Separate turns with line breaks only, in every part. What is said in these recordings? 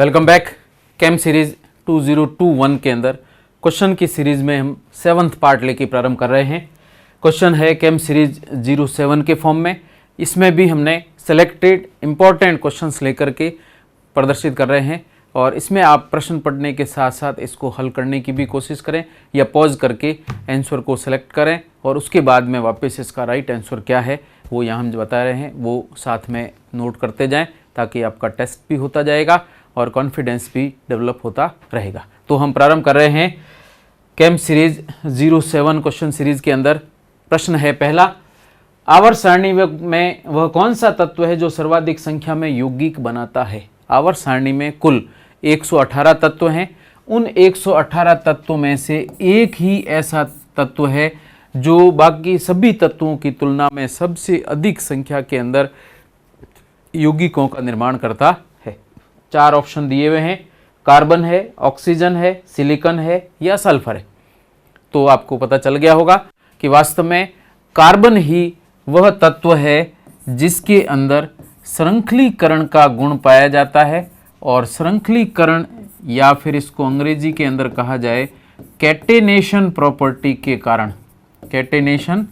Welcome back. केम series 2021 के अंदर question की सीरीज में हम 7th पार्ट लेके प्रारंभ कर रहे हैं। क्वेश्चन है केम सीरीज 07 के फॉर्म में। इसमें भी हमने सेलेक्टेड इंपॉर्टेंट क्वेश्चंस लेकर के प्रदर्शित कर रहे हैं और इसमें आप प्रश्न पढ़ने के साथ साथ इसको हल करने की भी कोशिश करें या पॉज करके आंसर को सेलेक्ट करें और उसके बाद में वापस इसका राइट आंसर क्या है वो यहाँ हम बता रहे हैं वो साथ में नोट करते जाएं ताकि आपका टेस्ट भी होता जाएगा और कॉन्फिडेंस भी डेवलप होता रहेगा। तो हम प्रारंभ कर रहे हैं केम सीरीज 07 क्वेश्चन सीरीज के अंदर। प्रश्न है पहला, आवर्त सारणी में वह कौन सा तत्व है जो सर्वाधिक संख्या में यौगिक बनाता है। आवर्त सारणी में कुल 118 तत्व हैं। उन 118 तत्वों में से एक ही ऐसा तत्व है जो बाकी सभी तत्वों की तुलना में सबसे अधिक संख्या के अंदर यौगिकों का निर्माण करता है। 4 ऑप्शन दिए हुए हैं, कार्बन है, ऑक्सीजन है, सिलिकॉन है या सल्फर है। तो आपको पता चल गया होगा कि वास्तव में कार्बन ही वह तत्व है जिसके अंदर श्रृंखलीकरण का गुण पाया जाता है और श्रृंखलीकरण या फिर इसको अंग्रेजी के अंदर कहा जाए कैटेनेशन प्रॉपर्टी के कारण, कैटेनेशन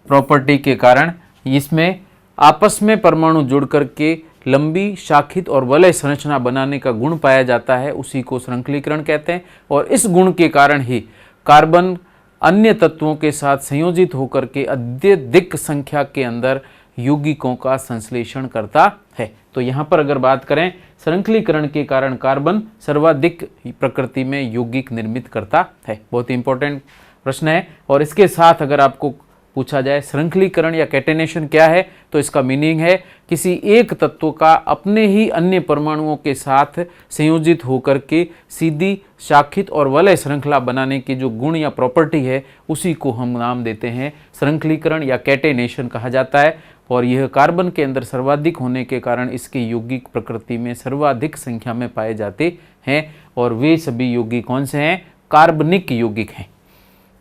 प्रॉपर्टी के कारण इसमें आपस में परमाणु जुड़ करके लंबी शाखित और वलय संरचना बनाने का गुण पाया जाता है, उसी को श्रृंखलीकरण कहते हैं। और इस गुण के कारण ही कार्बन अन्य तत्वों के साथ संयोजित होकर के अत्यधिक संख्या के अंदर यौगिकों का संश्लेषण करता है। तो यहाँ पर अगर बात करें श्रृंखलीकरण के कारण कार्बन सर्वाधिक प्रकृति में यौगिक निर्मित करता है। बहुत ही इंपॉर्टेंट प्रश्न है। और इसके साथ अगर आपको पूछा जाए श्रृंखलीकरण या कैटेनेशन क्या है तो इसका मीनिंग है किसी एक तत्व का अपने ही अन्य परमाणुओं के साथ संयोजित होकर के सीधी शाखित और वलय श्रृंखला बनाने की जो गुण या प्रॉपर्टी है उसी को हम नाम देते हैं श्रृंखलीकरण या कैटेनेशन कहा जाता है। और यह कार्बन के अंदर सर्वाधिक होने के कारण इसके यौगिक प्रकृति में सर्वाधिक संख्या में पाए जाते हैं और वे सभी यौगिक कौन से हैं, कार्बनिक यौगिक हैं।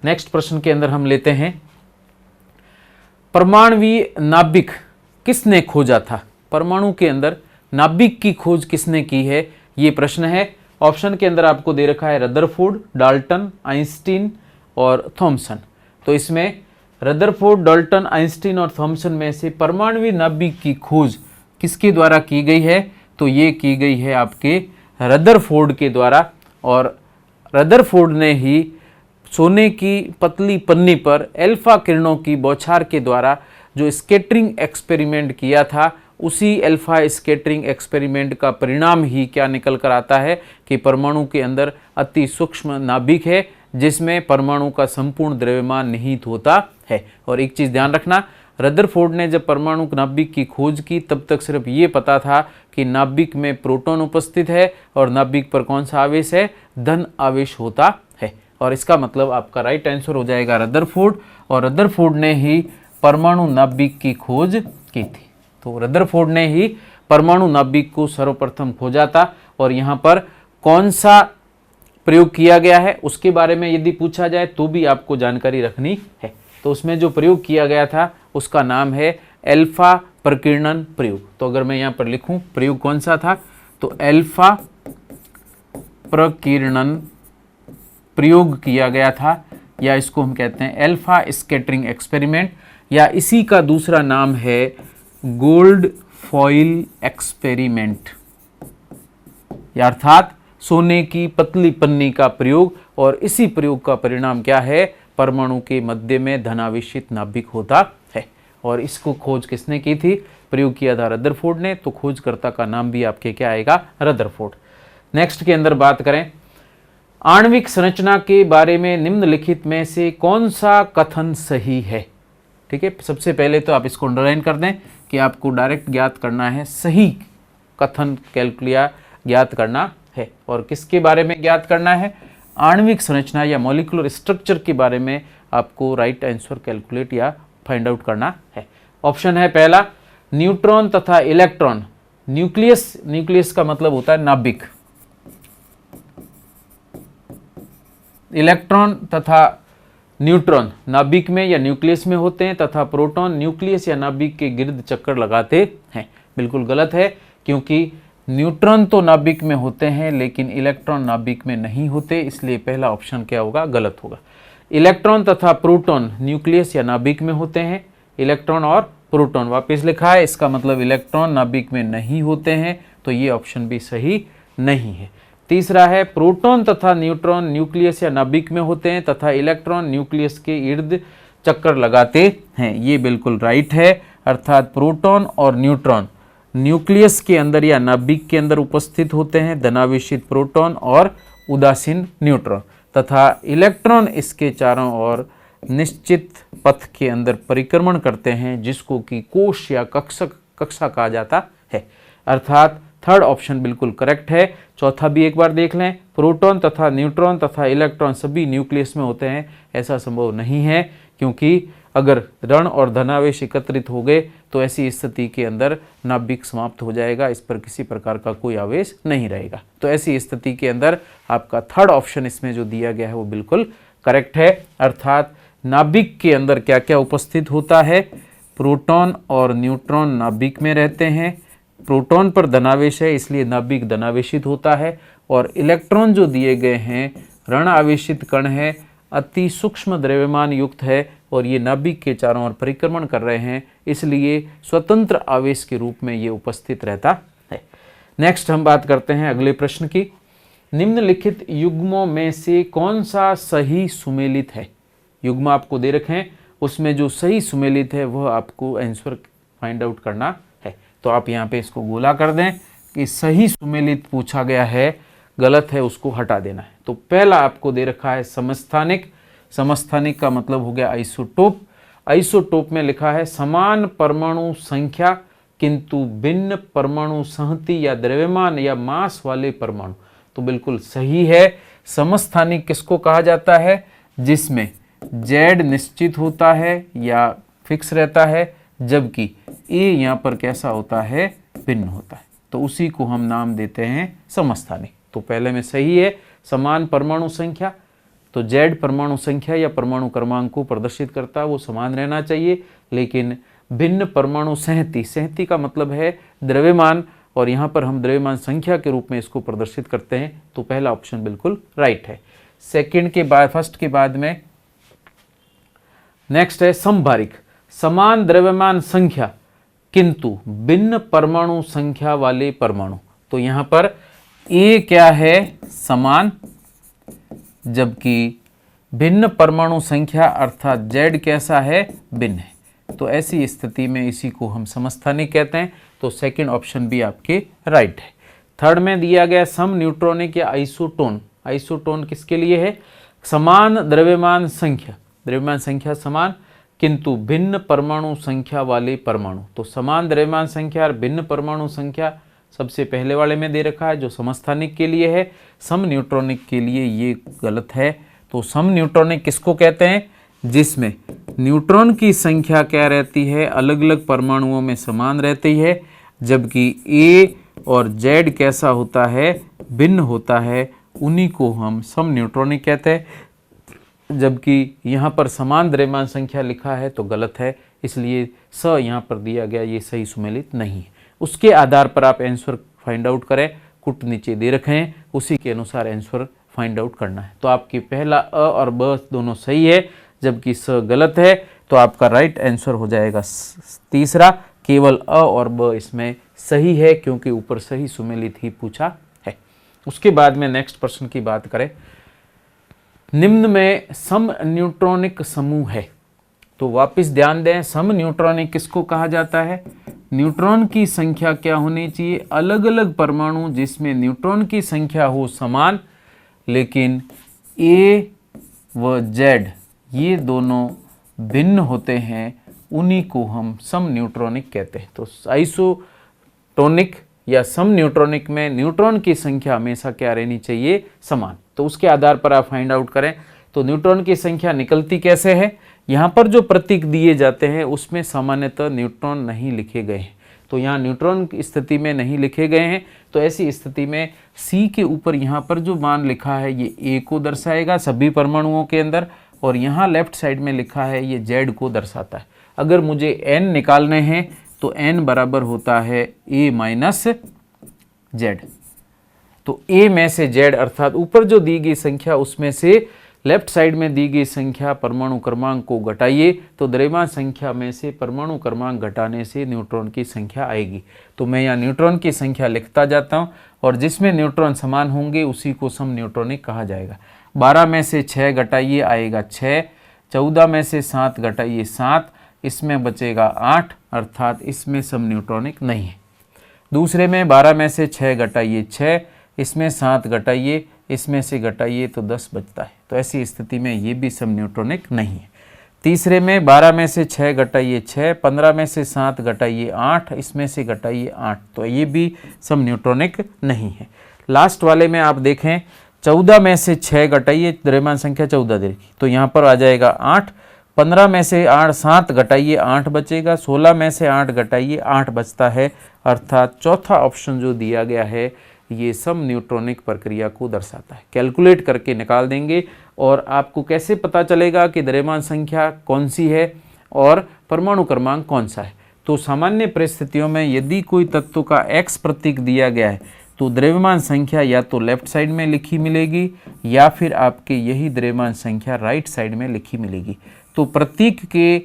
नेक्स्ट प्रश्न के अंदर हम लेते हैं, परमाणुवीय नाभिक किसने खोजा था। परमाणु के अंदर नाभिक की खोज किसने की है, ये प्रश्न है। ऑप्शन के अंदर आपको दे रखा है रदरफोर्ड, डाल्टन, आइंस्टीन और थॉमसन। तो इसमें रदरफोर्ड, डाल्टन, आइंस्टीन और थॉमसन में से परमाणुवीय नाभिक की खोज किसके द्वारा की गई है, तो ये की गई है आपके रदरफोर्ड के द्वारा। और रदरफोर्ड ने ही सोने की पतली पन्नी पर अल्फा किरणों की बौछार के द्वारा जो स्कैटरिंग एक्सपेरिमेंट किया था उसी अल्फा स्कैटरिंग एक्सपेरिमेंट का परिणाम ही क्या निकल कर आता है कि परमाणु के अंदर अति सूक्ष्म नाभिक है जिसमें परमाणु का संपूर्ण द्रव्यमान निहित होता है। और एक चीज़ ध्यान रखना, रदरफोर्ड ने जब परमाणु नाभिक की खोज की तब तक सिर्फ ये पता था कि नाभिक में प्रोटॉन उपस्थित है और नाभिक पर कौन सा आवेश है, धन आवेश होता है। और इसका मतलब आपका राइट आंसर हो जाएगा रदरफोर्ड। और रदरफोर्ड ने ही परमाणु नाभिक की खोज की थी। तो रदरफोर्ड ने ही परमाणु नाभिक को सर्वप्रथम खोजा था। और यहाँ पर कौन सा प्रयोग किया गया है उसके बारे में यदि पूछा जाए तो भी आपको जानकारी रखनी है। तो उसमें जो प्रयोग किया गया था उसका नाम है अल्फा प्रकीर्णन प्रयोग। तो अगर मैं यहाँ पर लिखूं प्रयोग कौन सा था तो अल्फा प्रकीर्णन प्रयोग किया गया था, या इसको हम कहते हैं अल्फा स्कैटरिंग एक्सपेरिमेंट, या इसी का दूसरा नाम है गोल्ड फॉइल एक्सपेरिमेंट, अर्थात सोने की पतली पन्नी का प्रयोग। और इसी प्रयोग का परिणाम क्या है, परमाणु के मध्य में धनावेशित नाभिक होता है। और इसको खोज किसने की थी, प्रयोग किया था रदरफोर्ड ने। तो खोजकर्ता का नाम भी आपके क्या आएगा, रदरफोर्ड। नेक्स्ट के अंदर बात करें, आणविक संरचना के बारे में निम्नलिखित में से कौन सा कथन सही है। ठीक है, सबसे पहले तो आप इसको अंडरलाइन कर दें कि आपको डायरेक्ट ज्ञात करना है, सही कथन कैलकुलिया ज्ञात करना है। और किसके बारे में ज्ञात करना है, आणविक संरचना या मॉलिक्यूलर स्ट्रक्चर के बारे में आपको राइट आंसर कैलकुलेट या फाइंड आउट करना है। ऑप्शन है पहला, न्यूट्रॉन तथा इलेक्ट्रॉन। न्यूक्लियस, न्यूक्लियस का मतलब होता है नाभिक। इलेक्ट्रॉन तथा न्यूट्रॉन नाभिक में या न्यूक्लियस में होते हैं तथा प्रोटॉन न्यूक्लियस या नाभिक के गिर्द चक्कर लगाते हैं। बिल्कुल गलत है, क्योंकि न्यूट्रॉन तो नाभिक में होते हैं लेकिन इलेक्ट्रॉन नाभिक में नहीं होते, इसलिए पहला ऑप्शन क्या होगा, गलत होगा। इलेक्ट्रॉन तथा प्रोटॉन न्यूक्लियस या नाभिक में होते हैं। इलेक्ट्रॉन और प्रोटॉन वापस लिखा है, इसका मतलब इलेक्ट्रॉन नाभिक में नहीं होते हैं, तो ये ऑप्शन भी सही नहीं है। तीसरा है प्रोटॉन तथा न्यूट्रॉन न्यूक्लियस या नाभिक में होते हैं तथा इलेक्ट्रॉन न्यूक्लियस के इर्द चक्कर लगाते हैं। ये बिल्कुल राइट है, अर्थात प्रोटॉन और न्यूट्रॉन न्यूक्लियस के अंदर या नाभिक के अंदर उपस्थित होते हैं, धनावेशित प्रोटॉन और उदासीन न्यूट्रॉन, तथा इलेक्ट्रॉन इसके चारों ओर निश्चित पथ के अंदर परिक्रमण करते हैं, जिसको कि कोश या कक्षा कहा जाता है। अर्थात थर्ड ऑप्शन बिल्कुल करेक्ट है। चौथा भी एक बार देख लें, प्रोटॉन तथा न्यूट्रॉन तथा इलेक्ट्रॉन सभी न्यूक्लियस में होते हैं, ऐसा संभव नहीं है, क्योंकि अगर ऋण और धनावेश एकत्रित हो गए तो ऐसी स्थिति के अंदर नाभिक समाप्त हो जाएगा, इस पर किसी प्रकार का कोई आवेश नहीं रहेगा। तो ऐसी स्थिति के अंदर आपका थर्ड ऑप्शन इसमें जो दिया गया है वो बिल्कुल करेक्ट है। अर्थात नाभिक के अंदर क्या क्या उपस्थित होता है, प्रोटॉन और न्यूट्रॉन नाभिक में रहते हैं, प्रोटॉन पर धनावेश है इसलिए नाभिक धनावेशित होता है, और इलेक्ट्रॉन जो दिए गए हैं ऋण आवेशित कण है, अति सूक्ष्म द्रव्यमान युक्त है और ये नाभिक के चारों ओर परिक्रमण कर रहे हैं, इसलिए स्वतंत्र आवेश के रूप में ये उपस्थित रहता है। नेक्स्ट हम बात करते हैं अगले प्रश्न की। निम्नलिखित युग्मों में से कौन सा सही सुमेलित है? युग्म आपको दे रखे हैं, उसमें जो सही सुमेलित है वह आपको आंसर फाइंड आउट करना है। तो आप यहाँ पे इसको गोला कर दें कि सही सुमेलित पूछा गया है, गलत है उसको हटा देना है। तो पहला आपको दे रखा है समस्थानिक। समस्थानिक का मतलब हो गया आइसोटोप। आइसोटोप में लिखा है समान परमाणु संख्या किंतु भिन्न परमाणु संहति या द्रव्यमान या मास वाले परमाणु, तो बिल्कुल सही है। समस्थानिक किसको कहा जाता है? जिसमें Z निश्चित होता है या फिक्स रहता है, जबकि A यहाँ पर कैसा होता है, भिन्न होता है, तो उसी को हम नाम देते हैं समस्थानिक। तो पहले में सही है समान परमाणु संख्या, तो Z परमाणु संख्या या परमाणु क्रमांक को प्रदर्शित करता है, वो समान रहना चाहिए, लेकिन भिन्न परमाणु संहति, संहति का मतलब है द्रव्यमान, और यहाँ पर हम द्रव्यमान संख्या के रूप में इसको प्रदर्शित करते हैं, तो पहला ऑप्शन बिल्कुल राइट है। सेकंड के बाद, फर्स्ट के बाद में नेक्स्ट है समभारिक। समान द्रव्यमान संख्या किंतु भिन्न परमाणु संख्या वाले परमाणु, तो यहाँ पर A क्या है, समान, जबकि भिन्न परमाणु संख्या अर्थात Z कैसा है, भिन्न है। तो ऐसी स्थिति में इसी को हम समस्थानिक कहते हैं, तो सेकंड ऑप्शन भी आपके राइट है। थर्ड में दिया गया सम न्यूट्रॉनिक या आइसोटोन। आइसोटोन किसके लिए है? समान द्रव्यमान संख्या, द्रव्यमान संख्या समान किंतु भिन्न परमाणु संख्या वाले परमाणु, तो समान द्रव्यमान संख्या और भिन्न परमाणु संख्या सबसे पहले वाले में दे रखा है जो समस्थानिक के लिए है। सम न्यूट्रॉनिक के लिए ये गलत है। तो सम न्यूट्रॉनिक किसको कहते हैं? जिसमें न्यूट्रॉन की संख्या क्या रहती है, अलग अलग परमाणुओं में समान रहती है, जबकि A और Z कैसा होता है, भिन्न होता है, उन्हीं को हम सम न्यूट्रॉनिक कहते हैं। जबकि यहाँ पर समान द्रव्यमान संख्या लिखा है तो गलत है, इसलिए स यहाँ पर दिया गया ये सही सुमेलित नहीं है। उसके आधार पर आप आंसर फाइंड आउट करें, कुट नीचे दे रखे हैं, उसी के अनुसार आंसर फाइंड आउट करना है। तो आपकी पहला अ और ब दोनों सही है, जबकि स गलत है, तो आपका राइट आंसर हो जाएगा तीसरा। केवल अ और ब इसमें सही है क्योंकि ऊपर सही सुमेलित ही पूछा है। उसके बाद में नेक्स्ट प्रश्न की बात करें, निम्न में सम न्यूट्रॉनिक समूह है। तो वापस ध्यान दें, सम न्यूट्रॉनिक किसको कहा जाता है? न्यूट्रॉन की संख्या क्या होनी चाहिए, अलग अलग परमाणु जिसमें न्यूट्रॉन की संख्या हो समान, लेकिन A व Z ये दोनों भिन्न होते हैं, उन्हीं को हम सम न्यूट्रॉनिक कहते हैं। तो आइसोटोनिक या सम न्यूट्रॉनिक में न्यूट्रॉन की संख्या हमेशा क्या रहनी चाहिए, समान। तो उसके आधार पर आप फाइंड आउट करें। तो न्यूट्रॉन की संख्या निकलती कैसे है? यहाँ पर जो प्रतीक दिए जाते हैं उसमें सामान्यतः न्यूट्रॉन नहीं लिखे गए हैं, तो यहाँ न्यूट्रॉन की स्थिति में नहीं लिखे गए हैं। तो ऐसी स्थिति में C के ऊपर यहाँ पर जो मान लिखा है ये A को दर्शाएगा सभी परमाणुओं के अंदर, और यहाँ लेफ्ट साइड में लिखा है ये Z को दर्शाता है। अगर मुझे N निकालने हैं तो N बराबर होता है A माइनस जेड। तो ए में से जेड अर्थात ऊपर जो दी गई संख्या उसमें से लेफ्ट साइड में दी गई संख्या परमाणु क्रमांक को घटाइए तो द्रव्यमान संख्या में से परमाणु क्रमांक घटाने से न्यूट्रॉन की संख्या आएगी। तो मैं यहाँ न्यूट्रॉन की संख्या लिखता जाता हूँ और जिसमें न्यूट्रॉन समान होंगे उसी को सम न्यूट्रॉनिक कहा जाएगा। 12 में से 6 घटाइए आएगा 6, 14 में से 7 घटाइए 7, इसमें बचेगा 8 अर्थात इसमें सम न्यूट्रॉनिक नहीं है। दूसरे में 12 में से 6 घटाइए 6, इसमें 7 घटाइए, इसमें से घटाइए तो 10 बचता है। तो ऐसी स्थिति में ये भी सम न्यूट्रॉनिक नहीं है। तीसरे में 12 में से 6 घटाइए 6, 15 में से 7 घटाइए 8, इसमें से घटाइए 8, तो ये भी सम न्यूट्रॉनिक नहीं है। लास्ट वाले में आप देखें 14 में से 6 घटाइए, द्रव्यमान संख्या 14 देगी तो यहाँ पर आ जाएगा 8, 15 में से 7 घटाइए 8 बचेगा, 16 में से 8 घटाइए 8 बचता है अर्थात चौथा ऑप्शन जो दिया गया है ये सम न्यूट्रॉनिक प्रक्रिया को दर्शाता है। कैलकुलेट करके निकाल देंगे और आपको कैसे पता चलेगा कि द्रव्यमान संख्या कौन सी है और परमाणु क्रमांक कौन सा है। तो सामान्य परिस्थितियों में यदि कोई तत्व का x प्रतीक दिया गया है तो द्रव्यमान संख्या या तो लेफ्ट साइड में लिखी मिलेगी या फिर आपके यही द्रव्यमान संख्या राइट साइड में लिखी मिलेगी। तो प्रतीक के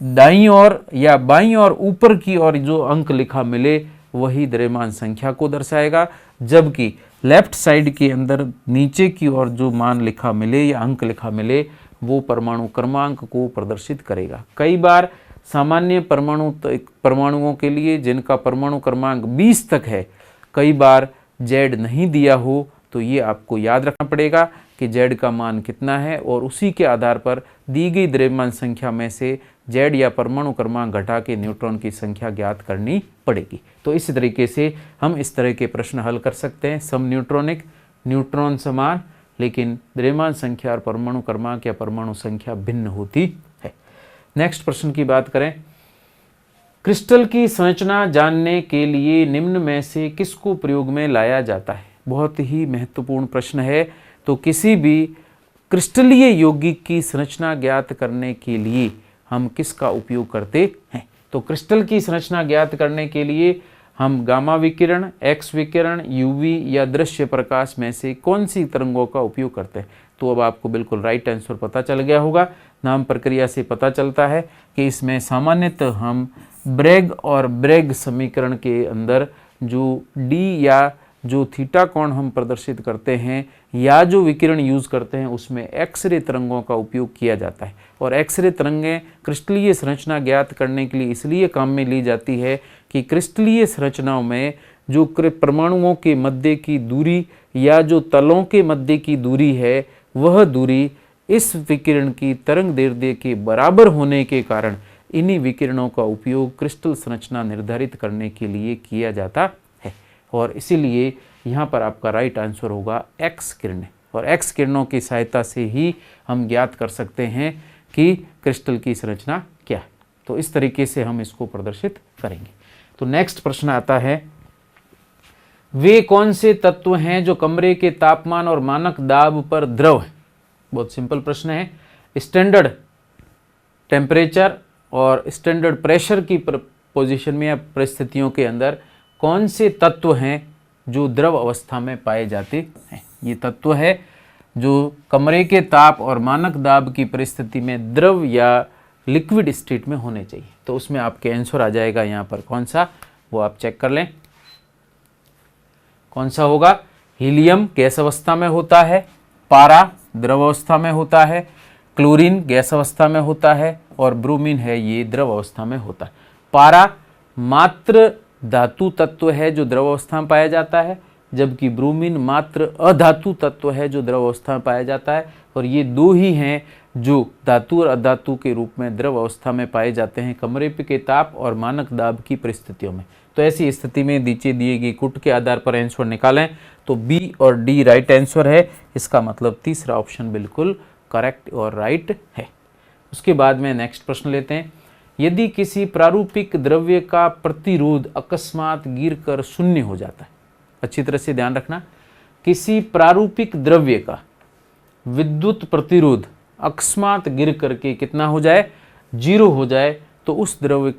दाईं ओर या बाईं ओर ऊपर की ओर जो अंक लिखा मिले वही द्रव्यमान संख्या को दर्शाएगा, जबकि लेफ्ट साइड के अंदर नीचे की ओर जो मान लिखा मिले या अंक लिखा मिले वो परमाणु क्रमांक को प्रदर्शित करेगा। कई बार सामान्य परमाणुओं के लिए जिनका परमाणु क्रमांक 20 तक है, कई बार जेड नहीं दिया हो तो ये आपको याद रखना पड़ेगा कि जेड का मान कितना है और उसी के आधार पर दी गई द्रव्यमान संख्या में से जेड या परमाणु क्रमांक घटा के न्यूट्रॉन की संख्या ज्ञात करनी पड़ेगी। तो इस तरीके से हम इस तरह के प्रश्न हल कर सकते हैं। सम न्यूट्रॉनिक, न्यूट्रॉन समान लेकिन द्रव्यमान संख्या और परमाणु क्रमांक या परमाणु संख्या भिन्न होती है। नेक्स्ट प्रश्न की बात करें, क्रिस्टल की संरचना जानने के लिए निम्न में से किसको प्रयोग में लाया जाता है। बहुत ही महत्वपूर्ण प्रश्न है। तो किसी भी क्रिस्टलीय यौगिक की संरचना ज्ञात करने के लिए हम किसका उपयोग करते हैं। तो क्रिस्टल की संरचना ज्ञात करने के लिए हम गामा विकिरण, एक्स विकिरण, यूवी या दृश्य प्रकाश में से कौन सी तरंगों का उपयोग करते हैं। तो अब आपको बिल्कुल राइट आंसर पता चल गया होगा। नाम प्रक्रिया से पता चलता है कि इसमें सामान्यतः हम ब्रेग और ब्रेग समीकरण के अंदर जो डी या जो थीटा कोण हम प्रदर्शित करते हैं या जो विकिरण यूज करते हैं उसमें एक्सरे तरंगों का उपयोग किया जाता है। और एक्सरे तरंगें क्रिस्टलीय संरचना ज्ञात करने के लिए इसलिए काम में ली जाती है कि क्रिस्टलीय संरचनाओं में जो परमाणुओं के मध्य की दूरी या जो तलों के मध्य की दूरी है वह दूरी इस विकिरण की तरंग दैर्ध्य के बराबर होने के कारण इन्हीं विकिरणों का उपयोग क्रिस्टल संरचना निर्धारित करने के लिए किया जाता है। और इसीलिए यहाँ पर आपका राइट आंसर होगा एक्स किरणें। और एक्स किरणों की सहायता से ही हम ज्ञात कर सकते हैं कि क्रिस्टल की संरचना क्या है। तो इस तरीके से हम इसको प्रदर्शित करेंगे। तो नेक्स्ट प्रश्न आता है, वे कौन से तत्व हैं जो कमरे के तापमान और मानक दाब पर द्रव हैं। बहुत सिंपल प्रश्न है। स्टैंडर्ड टेम्परेचर और स्टैंडर्ड प्रेशर की पोजीशन में या परिस्थितियों के अंदर कौन से तत्व हैं जो द्रव अवस्था में पाए जाते हैं। ये तत्व है जो कमरे के ताप और मानक दाब की परिस्थिति में द्रव या लिक्विड स्टेट में होने चाहिए। तो उसमें आपके आंसर आ जाएगा यहाँ पर कौन सा, वो आप चेक कर लें कौन सा होगा। हीलियम गैस अवस्था में होता है, पारा द्रव अवस्था में होता है, क्लोरीन गैस अवस्था में होता है और ब्रोमीन है ये द्रव अवस्था में होता है। पारा मात्र धातु तत्व है जो द्रव अवस्था में पाया जाता है, जबकि ब्रोमीन मात्र अधातु तत्व है जो द्रव अवस्था में पाया जाता है। और ये दो ही हैं जो धातु और अधातु के रूप में द्रव अवस्था में पाए जाते हैं कमरे के ताप और मानक दाब की परिस्थितियों में। तो ऐसी स्थिति में नीचे दिए गए कुट के आधार पर आंसर निकालें तो बी और डी राइट आंसर है। इसका मतलब तीसरा ऑप्शन बिल्कुल करेक्ट और राइट है। उसके बाद में नेक्स्ट प्रश्न लेते हैं, यदि किसी प्रारूपिक द्रव्य का प्रतिरोध अकस्मात गिरकर शून्य हो जाता है। अच्छी तरह से ध्यान रखना, किसी प्रारूपिक द्रव्य का विद्युत प्रतिरोध अकस्मात गिर करके कितना हो जाए, 0 हो जाए, तो उस द्रव्य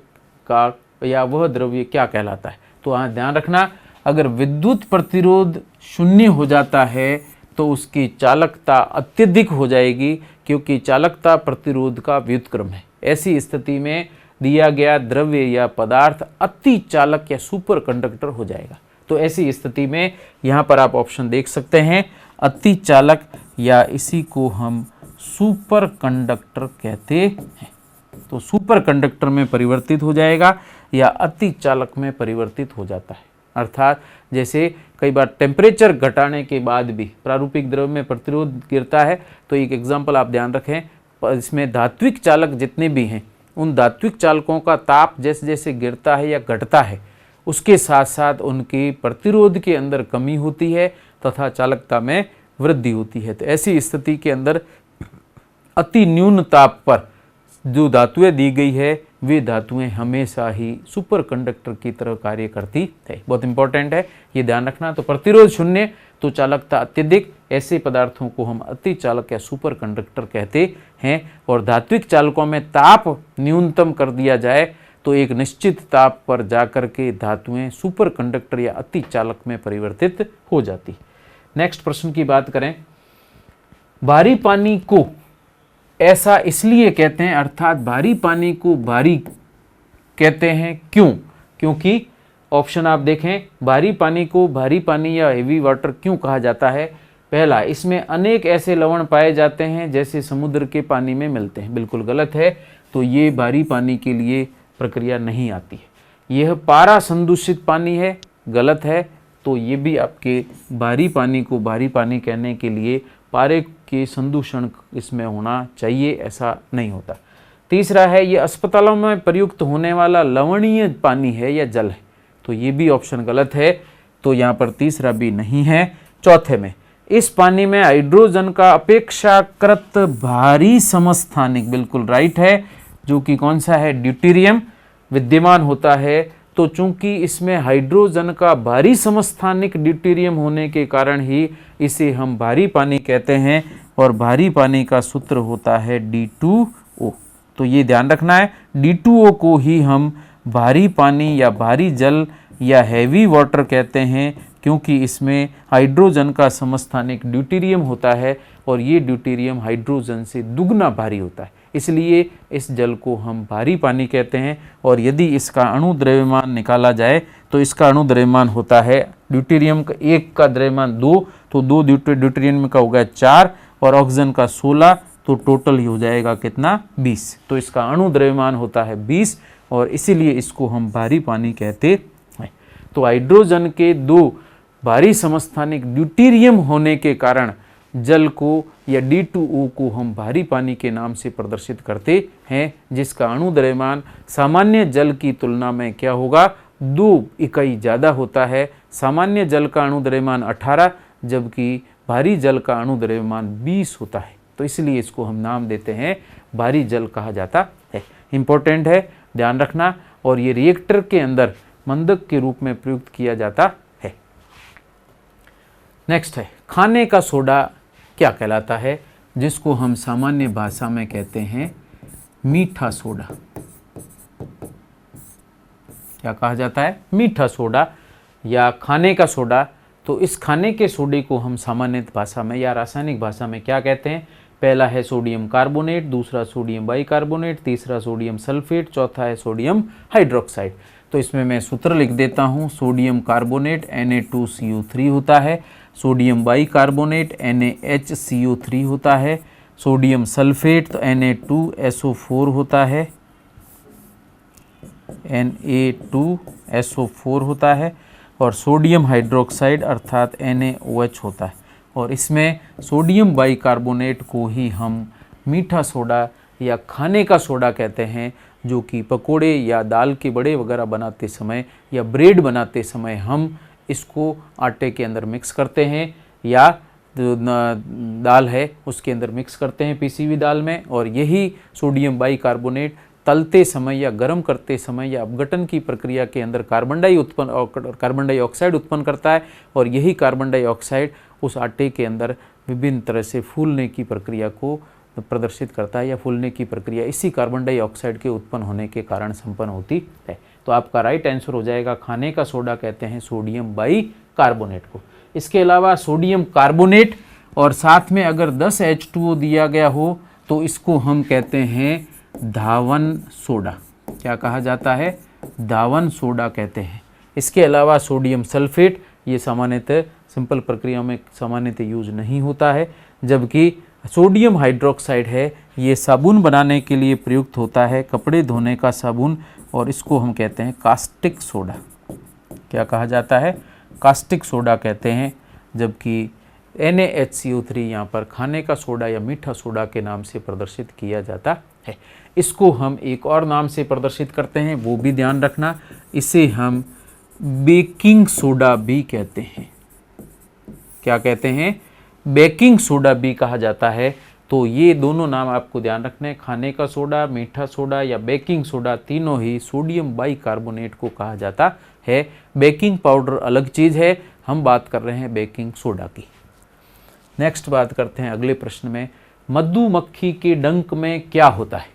का या वह द्रव्य क्या कहलाता है। तो ध्यान रखना, अगर विद्युत प्रतिरोध शून्य हो जाता है तो उसकी चालकता अत्यधिक हो जाएगी, क्योंकि चालकता प्रतिरोध का व्युत्क्रम है। ऐसी स्थिति में दिया गया द्रव्य या पदार्थ अति चालक या सुपर कंडक्टर हो जाएगा। तो ऐसी स्थिति में यहाँ पर आप ऑप्शन देख सकते हैं, अति चालक या इसी को हम सुपर कंडक्टर कहते हैं। तो सुपर कंडक्टर में परिवर्तित हो जाएगा या अति चालक में परिवर्तित हो जाता है। अर्थात जैसे कई बार टेम्परेचर घटाने के बाद भी प्रारूपिक द्रव्य में प्रतिरोध गिरता है, तो एक एग्जाम्पल आप ध्यान रखें, इसमें धात्विक चालक जितने भी हैं उन धात्विक चालकों का ताप जैसे जैसे गिरता है या घटता है, उसके साथ साथ उनकी प्रतिरोध के अंदर कमी होती है तथा चालकता में वृद्धि होती है। तो ऐसी स्थिति के अंदर अति न्यून ताप पर जो धातुएं दी गई है वे धातुएं हमेशा ही सुपर कंडक्टर की तरह कार्य करती है। बहुत इंपॉर्टेंट है, ये ध्यान रखना। तो प्रतिरोध शून्य तो चालकता अत्यधिक, ऐसे पदार्थों को हम अति चालक या सुपर कंडक्टर कहते हैं। और धात्विक चालकों में ताप न्यूनतम कर दिया जाए तो एक निश्चित ताप पर जाकर के धातुएं सुपर कंडक्टर या अति चालक में परिवर्तित हो जाती। नेक्स्ट प्रश्न की बात करें, भारी पानी को ऐसा इसलिए कहते हैं, अर्थात भारी पानी को भारी कहते हैं क्यों? क्योंकि ऑप्शन आप देखें, भारी पानी को भारी पानी या हेवी वाटर क्यों कहा जाता है? पहला, इसमें अनेक ऐसे लवण पाए जाते हैं जैसे समुद्र के पानी में मिलते हैं। बिल्कुल गलत है, तो ये भारी पानी के लिए प्रक्रिया नहीं आती है। यह पारा संदूषित पानी है, गलत है, तो ये भी आपके भारी पानी को भारी पानी कहने के लिए पारे के संदूषण इसमें होना चाहिए, ऐसा नहीं होता। तीसरा है, ये अस्पतालों में प्रयुक्त होने वाला लवणीय पानी है या जल है, तो ये भी ऑप्शन गलत है, तो यहाँ पर तीसरा भी नहीं है। चौथे में, इस पानी में हाइड्रोजन का अपेक्षाकृत भारी समस्थानिक, बिल्कुल राइट है, जो कि कौन सा है? ड्यूटेरियम विद्यमान होता है। तो चूंकि इसमें हाइड्रोजन का भारी समस्थानिक ड्यूटेरियम होने के कारण ही इसे हम भारी पानी कहते हैं, और भारी पानी का सूत्र होता है D2O। तो ये ध्यान रखना है, D2O को ही हम भारी पानी या भारी जल या हैवी वाटर कहते हैं, क्योंकि इसमें हाइड्रोजन का समस्थानिक ड्यूटेरियम होता है और ये ड्यूटेरियम हाइड्रोजन से दुगना भारी होता है, इसलिए इस जल को हम भारी पानी कहते हैं। और यदि इसका अणु द्रव्यमान निकाला जाए तो इसका अणु द्रव्यमान होता है, ड्यूटेरियम का एक का द्रव्यमान 2, तो 2 ड्यूटेरियम का हो गया 4 और ऑक्सीजन का 16, तो टोटल ही हो जाएगा कितना? 20। तो इसका अणु द्रव्यमान होता है 20 और इसीलिए इसको हम भारी पानी कहते हैं। तो हाइड्रोजन के 2 भारी समस्थानिक ड्यूटेरियम होने के कारण जल को या D2O को हम भारी पानी के नाम से प्रदर्शित करते हैं, जिसका अणु द्रव्यमान सामान्य जल की तुलना में क्या होगा? 2 इकाई ज़्यादा होता है। सामान्य जल का अणु द्रव्यमान 18, जबकि भारी जल का अणु द्रव्यमान 20 होता है, तो इसलिए इसको हम नाम देते हैं भारी जल कहा जाता है। इंपॉर्टेंट है, ध्यान रखना। और ये रिएक्टर के अंदर मंदक के रूप में प्रयुक्त किया जाता है। नेक्स्ट है, खाने का सोडा क्या कहलाता है? जिसको हम सामान्य भाषा में कहते हैं मीठा सोडा। क्या कहा जाता है? मीठा सोडा या खाने का सोडा। तो इस खाने के सोडे को हम सामान्य भाषा में या रासायनिक भाषा में क्या कहते हैं? पहला है सोडियम कार्बोनेट, दूसरा सोडियम बाइकार्बोनेट, तीसरा सोडियम सल्फेट, चौथा है सोडियम हाइड्रोक्साइड। तो इसमें मैं सूत्र लिख देता हूँ, सोडियम कार्बोनेट Na2CO3 होता है, सोडियम बाइकार्बोनेट NaHCO3 होता है, सोडियम सल्फेट तो Na2SO4 होता है, Na2SO4 होता है, और सोडियम हाइड्रोक्साइड अर्थात NaOH होता है। और इसमें सोडियम बाइकार्बोनेट को ही हम मीठा सोडा या खाने का सोडा कहते हैं, जो कि पकोड़े या दाल के बड़े वगैरह बनाते समय या ब्रेड बनाते समय हम इसको आटे के अंदर मिक्स करते हैं, या जो दाल है उसके अंदर मिक्स करते हैं पीसी हुई दाल में। और यही सोडियम बाइकार्बोनेट तलते समय या गर्म करते समय या अपघटन की प्रक्रिया के अंदर कार्बन डाइऑक्साइड उत्पन्न करता है, और यही कार्बन डाइऑक्साइड उस आटे के अंदर विभिन्न तरह से फूलने की प्रक्रिया को प्रदर्शित करता है, या फूलने की प्रक्रिया इसी कार्बन डाइऑक्साइड के उत्पन्न होने के कारण संपन्न होती है। तो आपका राइट आंसर हो जाएगा खाने का सोडा कहते हैं सोडियम बाइकार्बोनेट को। इसके अलावा सोडियम कार्बोनेट और साथ में अगर 10 H2O दिया गया हो तो इसको हम कहते हैं धावन सोडा। क्या कहा जाता है? धावन सोडा कहते हैं। इसके अलावा सोडियम सल्फेट, ये सामान्यतः सिंपल प्रक्रिया में सामान्यतः यूज नहीं होता है, जबकि सोडियम हाइड्रोक्साइड है ये साबुन बनाने के लिए प्रयुक्त होता है, कपड़े धोने का साबुन, और इसको हम कहते हैं कास्टिक सोडा। क्या कहा जाता है? कास्टिक सोडा कहते हैं। जबकि NaHCO3 यहाँ पर खाने का सोडा या मीठा सोडा के नाम से प्रदर्शित किया जाता है। इसको हम एक और नाम से प्रदर्शित करते हैं, वो भी ध्यान रखना, इसे हम बेकिंग सोडा भी कहते हैं। क्या कहते हैं? बेकिंग सोडा भी कहा जाता है। तो ये दोनों नाम आपको ध्यान रखने हैं, खाने का सोडा, मीठा सोडा या बेकिंग सोडा, तीनों ही सोडियम बाइकार्बोनेट को कहा जाता है। बेकिंग पाउडर अलग चीज़ है, हम बात कर रहे हैं बेकिंग सोडा की। नेक्स्ट बात करते हैं अगले प्रश्न में, मधुमक्खी के डंक में क्या होता है?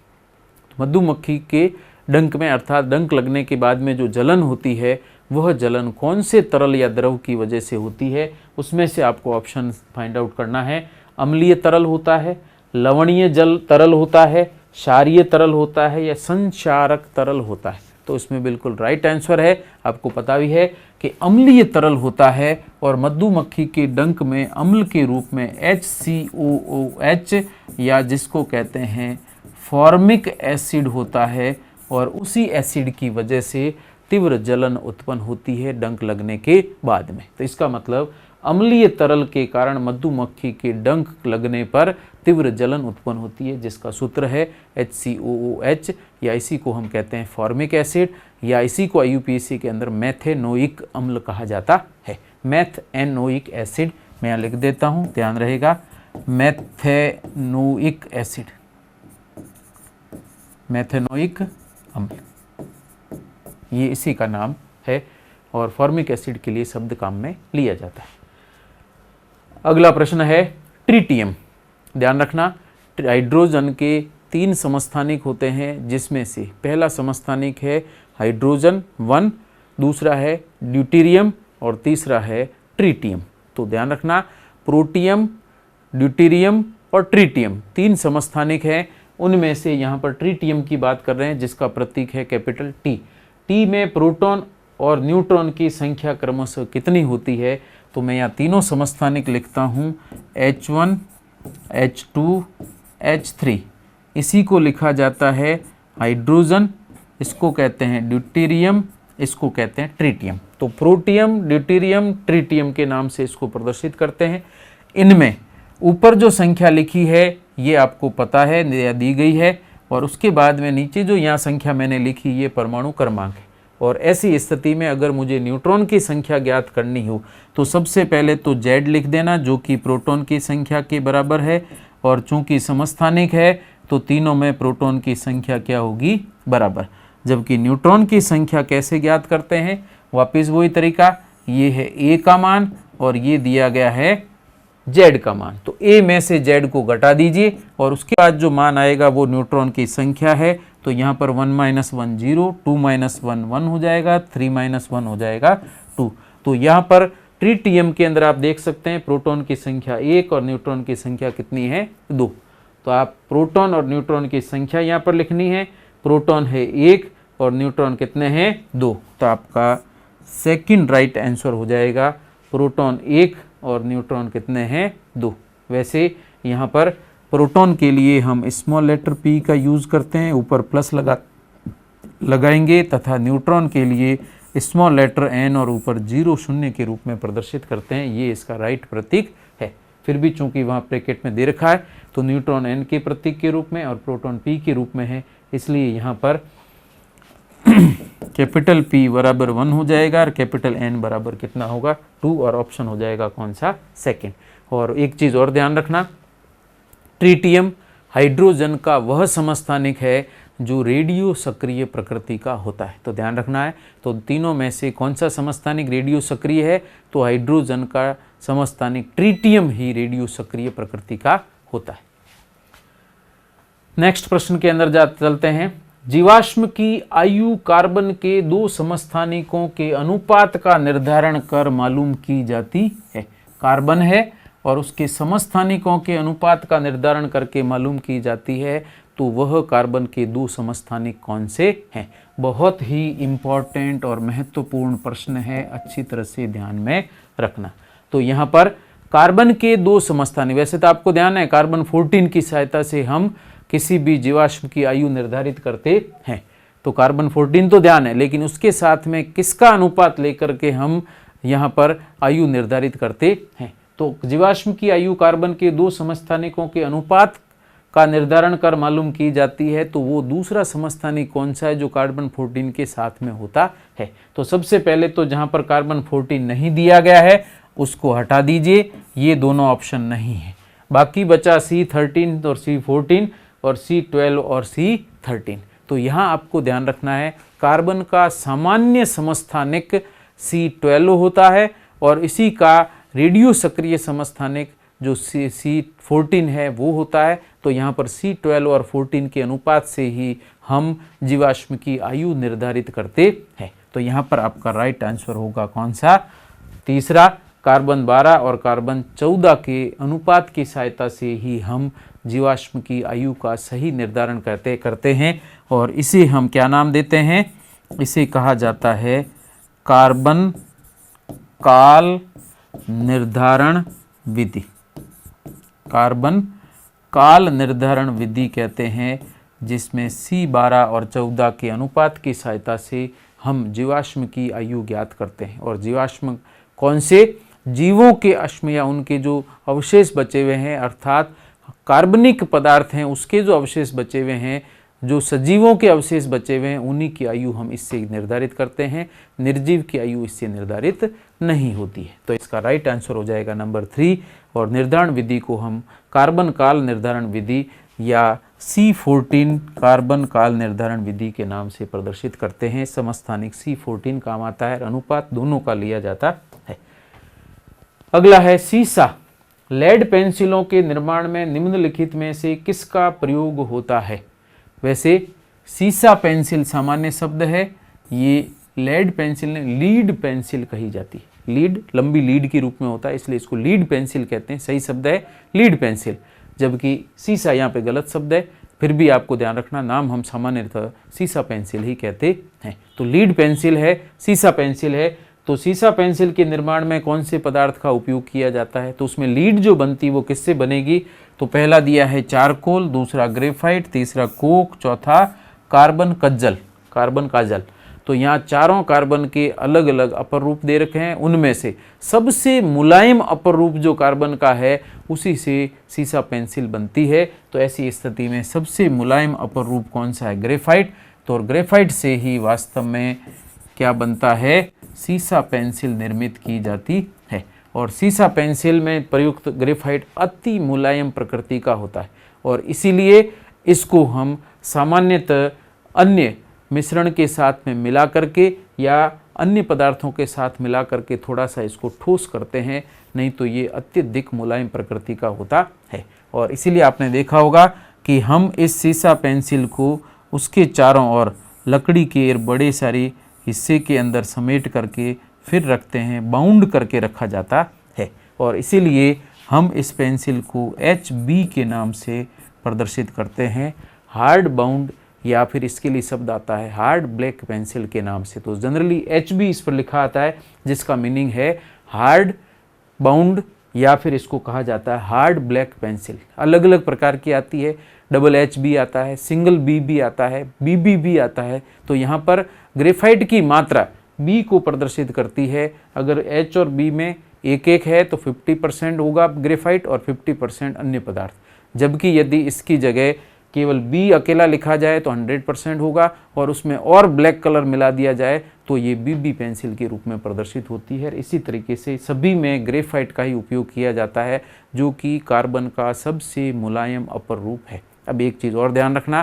मधुमक्खी के डंक में अर्थात डंक लगने के बाद में जो जलन होती है वह जलन कौन से तरल या द्रव की वजह से होती है? उसमें से आपको ऑप्शन फाइंड आउट करना है। अम्लीय तरल होता है, लवणीय जल तरल होता है, क्षारीय तरल होता है या संक्षारक तरल होता है? तो इसमें बिल्कुल राइट आंसर है, आपको पता भी है कि अम्लीय तरल होता है और मधुमक्खी के डंक में अम्ल के रूप में HCOOH या जिसको कहते हैं फॉर्मिक एसिड होता है, और उसी एसिड की वजह से तीव्र जलन उत्पन्न होती है डंक लगने के बाद में। तो इसका मतलब अम्लीय तरल के कारण मधुमक्खी के डंक लगने पर तीव्र जलन उत्पन्न होती है, जिसका सूत्र है HCOOH, या इसी को हम कहते हैं फॉर्मिक एसिड, या इसी को IUPAC के अंदर मैथेनोइक अम्ल कहा जाता है। मैथेनोइक एसिड मैं यहाँ लिख देता हूँ, ध्यान रहेगा, मैथेनोइक एसिड, मैथेनोइक अम्ल, ये इसी का नाम है और फॉर्मिक एसिड के लिए शब्द काम में लिया जाता है। अगला प्रश्न है ट्रिटियम। ड्यूटेरियम। ध्यान रखना, हाइड्रोजन के 3 समस्थानिक होते हैं, जिसमें से पहला समस्थानिक है हाइड्रोजन 1, दूसरा है ड्यूटेरियम और तीसरा है ट्रिटियम। तो ध्यान रखना, प्रोटियम, ड्यूटेरियम और ट्रिटियम 3 समस्थानिक हैं। उनमें से यहाँ पर ट्रिटियम की बात कर रहे हैं, जिसका प्रतीक है कैपिटल T। T में प्रोटॉन और न्यूट्रॉन की संख्या क्रमशः कितनी होती है? तो मैं यहाँ तीनों समस्थानिक लिखता हूँ, H1, H2, H3। इसी को लिखा जाता है हाइड्रोजन, इसको कहते हैं ड्यूटेरियम, इसको कहते हैं ट्रिटियम। तो प्रोटियम, ड्यूटेरियम, ट्रिटियम के नाम से इसको प्रदर्शित करते हैं। इनमें ऊपर जो संख्या लिखी है ये आपको पता है या दी गई है, और उसके बाद में नीचे जो यहाँ संख्या मैंने लिखी ये परमाणु क्रमांक है। और ऐसी स्थिति में अगर मुझे न्यूट्रॉन की संख्या ज्ञात करनी हो तो सबसे पहले तो Z लिख देना, जो कि प्रोटॉन की संख्या के बराबर है, और चूंकि समस्थानिक है तो तीनों में प्रोटॉन की संख्या क्या होगी? बराबर। जबकि न्यूट्रॉन की संख्या कैसे ज्ञात करते हैं? वापस वही तरीका, ये है A का मान और ये दिया गया है Z का मान। तो A में से Z को घटा दीजिए और उसके बाद जो मान आएगा वो न्यूट्रॉन की संख्या है। तो यहाँ पर 1 - 1 0, 2 - 1 1 हो जाएगा, 3 - 1 हो जाएगा 2। तो यहाँ पर ट्रिटियम के अंदर आप देख सकते हैं प्रोटॉन की संख्या 1 और न्यूट्रॉन की संख्या कितनी है? 2। तो आप प्रोटॉन और न्यूट्रॉन की संख्या यहाँ पर लिखनी है। प्रोटॉन है 1 और न्यूट्रॉन कितने हैं? 2। तो आपका सेकंड राइट आंसर हो जाएगा प्रोटॉन 1 और न्यूट्रॉन कितने हैं? 2। वैसे यहाँ पर प्रोटॉन के लिए हम स्मॉल लेटर P का यूज़ करते हैं, ऊपर प्लस लगाएंगे, तथा न्यूट्रॉन के लिए स्मॉल लेटर N और ऊपर 0 0 के रूप में प्रदर्शित करते हैं। ये इसका राइट प्रतीक है। फिर भी चूंकि वहाँ ब्रैकेट में दे रखा है तो न्यूट्रॉन N के प्रतीक के रूप में और प्रोटॉन P के रूप में है, इसलिए यहाँ पर कैपिटल P बराबर 1 हो जाएगा और कैपिटल N बराबर कितना होगा? 2, और ऑप्शन हो जाएगा कौन सा? सेकंड। और एक चीज़ और ध्यान रखना, ट्रिटियम हाइड्रोजन का वह समस्थानिक है जो रेडियो सक्रिय प्रकृति का होता है। तो ध्यान रखना है, तो तीनों में से कौन सा समस्थानिक रेडियो सक्रिय है? तो हाइड्रोजन का समस्थानिक ट्रिटियम ही रेडियो सक्रिय प्रकृति का होता है। नेक्स्ट प्रश्न के अंदर चलते हैं। जीवाश्म की आयु कार्बन के दो समस्थानिकों के अनुपात का निर्धारण कर मालूम की जाती है। कार्बन है और उसके समस्थानिकों के अनुपात का निर्धारण करके मालूम की जाती है, तो वह कार्बन के दो समस्थानिक कौन से हैं। बहुत ही इम्पॉर्टेंट और महत्वपूर्ण प्रश्न है, अच्छी तरह से ध्यान में रखना। तो यहाँ पर कार्बन के दो समस्थानिक, वैसे तो आपको ध्यान है कार्बन 14 की सहायता से हम किसी भी जीवाश्म की आयु निर्धारित करते हैं, तो कार्बन 14 तो ध्यान है, लेकिन उसके साथ में किसका अनुपात लेकर के हम यहाँ पर आयु निर्धारित करते हैं। तो जीवाश्म की आयु कार्बन के दो समस्थानिकों के अनुपात का निर्धारण कर मालूम की जाती है, तो वो दूसरा समस्थानिक कौन सा है जो कार्बन 14 के साथ में होता है। तो सबसे पहले तो जहाँ पर कार्बन 14 नहीं दिया गया है उसको हटा दीजिए, ये दोनों ऑप्शन नहीं है। बाकी बचा C13 और C14 और C12 और C13। तो यहाँ आपको ध्यान रखना है कार्बन का सामान्य समस्थानिक C12 होता है और इसी का रेडियो सक्रिय समस्थानिक जो C14 है वो होता है। तो यहाँ पर C12 और 14 के अनुपात से ही हम जीवाश्म की आयु निर्धारित करते हैं। तो यहाँ पर आपका राइट आंसर होगा कौन सा, तीसरा। कार्बन 12 और कार्बन 14 के अनुपात की सहायता से ही हम जीवाश्म की आयु का सही निर्धारण करते हैं और इसे हम क्या नाम देते हैं, इसे कहा जाता है कार्बन काल निर्धारण विधि। कार्बन काल निर्धारण विधि कहते हैं, जिसमें C12 और 14 के अनुपात की सहायता से हम जीवाश्म की आयु ज्ञात करते हैं। और जीवाश्म कौन से, जीवों के अश्म या उनके जो अवशेष बचे हुए हैं, अर्थात कार्बनिक पदार्थ हैं उसके जो अवशेष बचे हुए हैं, जो सजीवों के अवशेष बचे हुए हैं, उन्हीं की आयु हम इससे निर्धारित करते हैं। निर्जीव की आयु इससे निर्धारित नहीं होती है। तो इसका राइट आंसर हो जाएगा नंबर 3। और निर्धारण विधि को हम कार्बन काल निर्धारण विधि या C14 कार्बन काल निर्धारण विधि के नाम से प्रदर्शित करते हैं। समस्थानिक C14 काम आता है, अनुपात दोनों का लिया जाता है। अगला है सीसा। लेड पेंसिलों के निर्माण में निम्नलिखित में से किसका प्रयोग होता है। वैसे सीसा पेंसिल सामान्य शब्द है, ये लेड पेंसिल ने लीड पेंसिल कही जाती है। लीड लंबी लीड के रूप में होता है, इसलिए इसको लीड पेंसिल कहते हैं। सही शब्द है लीड पेंसिल, जबकि सीसा यहाँ पे गलत शब्द है। फिर भी आपको ध्यान रखना, नाम हम सामान्यतः सीसा पेंसिल ही कहते हैं। तो लीड पेंसिल है, सीसा पेंसिल है। तो सीसा पेंसिल के निर्माण में कौन से पदार्थ का उपयोग किया जाता है, तो उसमें लीड जो बनती है वो किससे बनेगी। तो पहला दिया है चारकोल, दूसरा ग्रेफाइट, तीसरा कोक, चौथा कार्बन कज्जल, कार्बन काजल। तो यहाँ चारों कार्बन के अलग अलग अपर रूप दे रखे हैं, उनमें से सबसे मुलायम अपर रूप जो कार्बन का है उसी से सीसा पेंसिल बनती है। तो ऐसी स्थिति में सबसे मुलायम अपर रूप कौन सा है, ग्रेफाइट। तो ग्रेफाइट से ही वास्तव में क्या बनता है, सीसा पेंसिल निर्मित की जाती है। और सीसा पेंसिल में प्रयुक्त ग्रेफाइट अति मुलायम प्रकृति का होता है और इसीलिए इसको हम सामान्यतः अन्य मिश्रण के साथ में मिला करके या अन्य पदार्थों के साथ मिला करके थोड़ा सा इसको ठोस करते हैं, नहीं तो ये अत्यधिक मुलायम प्रकृति का होता है। और इसीलिए आपने देखा होगा कि हम इस सीसा पेंसिल को उसके चारों ओर लकड़ी के बड़े सारे हिस्से के अंदर समेट करके फिर रखते हैं, बाउंड करके रखा जाता है। और इसीलिए हम इस पेंसिल को HB के नाम से प्रदर्शित करते हैं, हार्ड बाउंड, या फिर इसके लिए शब्द आता है हार्ड ब्लैक पेंसिल के नाम से। तो जनरली HB इस पर लिखा आता है, जिसका मीनिंग है हार्ड बाउंड, या फिर इसको कहा जाता है हार्ड ब्लैक पेंसिल। अलग अलग प्रकार की आती है, डबल HB आता है, सिंगल B भी आता है, BB भी आता है। तो यहाँ पर ग्रेफाइट की मात्रा B को प्रदर्शित करती है। अगर H और B में एक एक है तो 50% होगा ग्रेफाइट और 50% अन्य पदार्थ, जबकि यदि इसकी जगह केवल B अकेला लिखा जाए तो 100% होगा और उसमें और ब्लैक कलर मिला दिया जाए तो ये BB पेंसिल के रूप में प्रदर्शित होती है। इसी तरीके से सभी में ग्रेफाइट का ही उपयोग किया जाता है, जो कि कार्बन का सबसे मुलायम अपर रूप है। अब एक चीज़ और ध्यान रखना,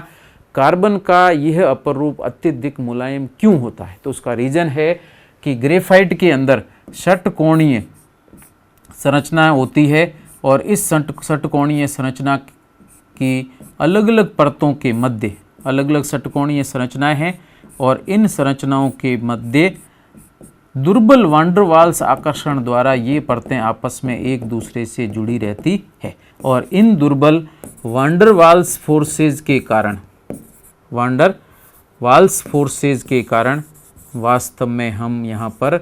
कार्बन का यह अपर रूप अत्यधिक मुलायम क्यों होता है, तो उसका रीज़न है कि ग्रेफाइट के अंदर षटकोणीय संरचना होती है और इस षटकोणीय संरचना की अलग अलग परतों के मध्य अलग अलग षटकोणीय संरचनाएं हैं और इन संरचनाओं के मध्य दुर्बल वांडर वाल्स आकर्षण द्वारा ये परतें आपस में एक दूसरे से जुड़ी रहती है और इन दुर्बल वांडर वाल्स फोर्सेज के कारण वास्तव में हम यहाँ पर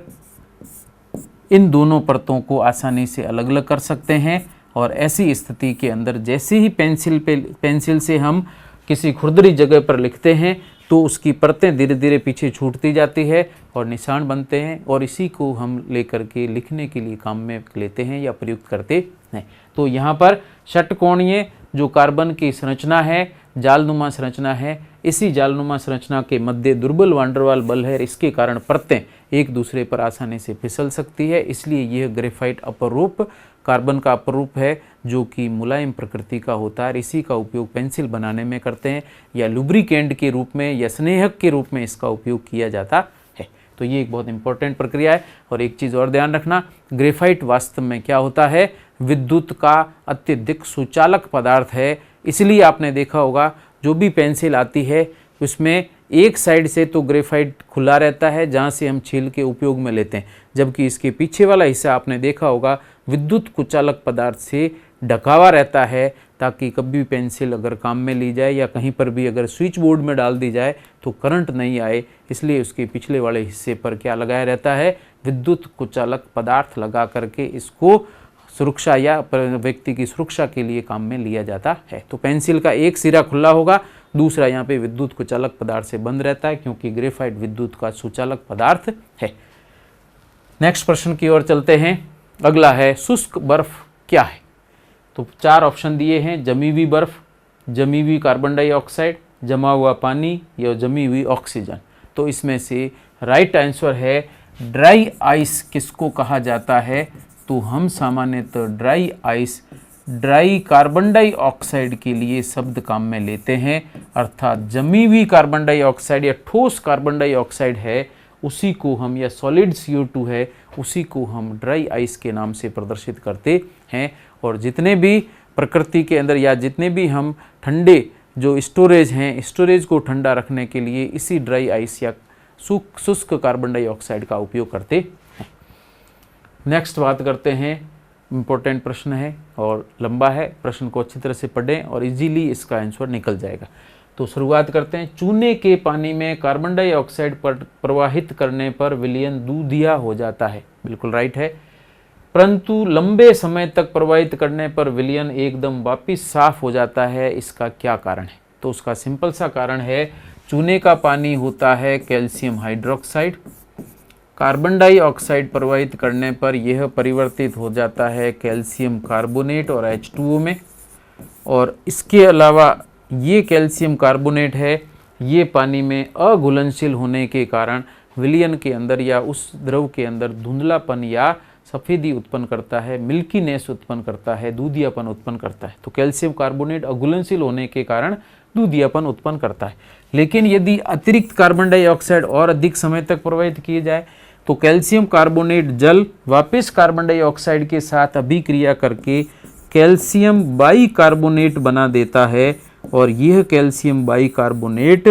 इन दोनों परतों को आसानी से अलग अलग कर सकते हैं और ऐसी स्थिति के अंदर जैसे ही पेंसिल से हम किसी खुरदरी जगह पर लिखते हैं तो उसकी परतें धीरे धीरे पीछे छूटती जाती है और निशान बनते हैं और इसी को हम लेकर के लिखने के लिए काम में लेते हैं या प्रयुक्त करते हैं। तो यहाँ पर षटकोणीय जो कार्बन की संरचना है, जालनुमा संरचना है, इसी जालनुमा संरचना के मध्य दुर्बल वांडरवाल बल है, इसके कारण परतें एक दूसरे पर आसानी से फिसल सकती है। इसलिए यह ग्रेफाइट अपरूप कार्बन का अपरूप है जो कि मुलायम प्रकृति का होता है। इसी का उपयोग पेंसिल बनाने में करते हैं या लुब्रिकेंट के रूप में या स्नेहक के रूप में इसका उपयोग किया जाता है। तो ये एक बहुत इंपॉर्टेंट प्रक्रिया है। और एक चीज़ और ध्यान रखना, ग्रेफाइट वास्तव में क्या होता है, विद्युत का अत्यधिक सुचालक पदार्थ है। इसलिए आपने देखा होगा जो भी पेंसिल आती है उसमें एक साइड से तो ग्रेफाइट खुला रहता है जहाँ से हम छील के उपयोग में लेते हैं, जबकि इसके पीछे वाला हिस्सा आपने देखा होगा विद्युत कुचालक पदार्थ से ढका हुआ रहता है, ताकि कभी भी पेंसिल अगर काम में ली जाए या कहीं पर भी अगर स्विच बोर्ड में डाल दी जाए तो करंट नहीं आए। इसलिए उसके पिछले वाले हिस्से पर क्या लगाया रहता है, विद्युत कुचालक पदार्थ लगा करके इसको सुरक्षा या व्यक्ति की सुरक्षा के लिए काम में लिया जाता है। तो पेंसिल का एक सिरा खुला होगा, दूसरा यहाँ पे विद्युत कुचालक पदार्थ से बंद रहता है, क्योंकि ग्रेफाइट विद्युत का सुचालक पदार्थ है। नेक्स्ट प्रश्न की ओर चलते हैं। अगला है शुष्क बर्फ क्या है। तो 4 ऑप्शन दिए हैं, जमी हुई बर्फ, जमी हुई कार्बन डाइऑक्साइड, जमा हुआ पानी या जमी हुई ऑक्सीजन। तो इसमें से राइट आंसर है ड्राई आइस। किसको कहा जाता है, तो हम सामान्यतः dry ice dry carbon dioxide के लिए शब्द काम में लेते हैं, अर्थात जमी हुई कार्बन डाइऑक्साइड या ठोस कार्बन डाइऑक्साइड है उसी को हम, या सॉलिड CO2 है उसी को हम ड्राई आइस के नाम से प्रदर्शित करते हैं। और जितने भी प्रकृति के अंदर या जितने भी हम ठंडे जो स्टोरेज हैं, स्टोरेज को ठंडा रखने के लिए इसी ड्राई आइस या शुष्क कार्बन डाइऑक्साइड का उपयोग करते हैं। नेक्स्ट बात करते हैं, इम्पोर्टेंट प्रश्न है और लंबा है, प्रश्न को अच्छी तरह से पढ़ें और इजीली इसका आंसर निकल जाएगा। तो शुरुआत करते हैं। चूने के पानी में कार्बन डाइऑक्साइड पर प्रवाहित करने पर विलयन दूधिया हो जाता है। बिल्कुल राइट है। परंतु लंबे समय तक प्रवाहित करने पर विलयन एकदम वापिस साफ हो जाता है, इसका क्या कारण है। तो उसका सिंपल सा कारण है, चूने का पानी होता है कैल्शियम हाइड्रोक्साइड, कार्बन डाइऑक्साइड प्रवाहित करने पर यह परिवर्तित हो जाता है कैल्शियम कार्बोनेट और H2O में। और इसके अलावा ये कैल्शियम कार्बोनेट है, ये पानी में अघुलनशील होने के कारण विलयन के अंदर या उस द्रव के अंदर धुंधलापन या सफ़ेदी उत्पन्न करता है, मिल्कीनेस उत्पन्न करता है, दूधियापन उत्पन्न करता है। तो कैल्शियम कार्बोनेट अघुलनशील होने के कारण दूधियापन उत्पन्न करता है। लेकिन यदि अतिरिक्त कार्बन डाइऑक्साइड और अधिक समय तक प्रवाहित किए जाए तो कैल्शियम कार्बोनेट जल वापस कार्बन डाइऑक्साइड के साथ अभिक्रिया करके कैल्शियम बाइकार्बोनेट बना देता है और यह कैल्शियम बाइकार्बोनेट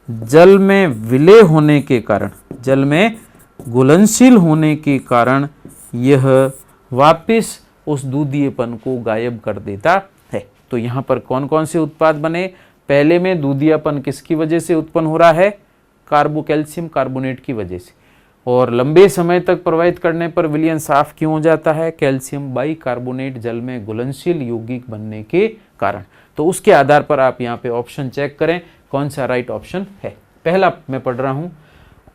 जल में विलय होने के कारण, जल में घुलनशील होने के कारण यह वापस उस दूधियेपन को गायब कर देता है। तो यहाँ पर कौन कौन से उत्पाद बने, पहले में दूधियापन किसकी वजह से उत्पन्न हो रहा है, कैल्शियम कार्बोनेट की वजह से। और लंबे समय तक प्रवाहित करने पर विलयन साफ क्यों हो जाता है, कैल्शियम बाइकार्बोनेट जल में घुलनशील यौगिक बनने के कारण। तो उसके आधार पर आप यहाँ पे ऑप्शन चेक करें कौन सा राइट ऑप्शन है। पहला मैं पढ़ रहा हूँ,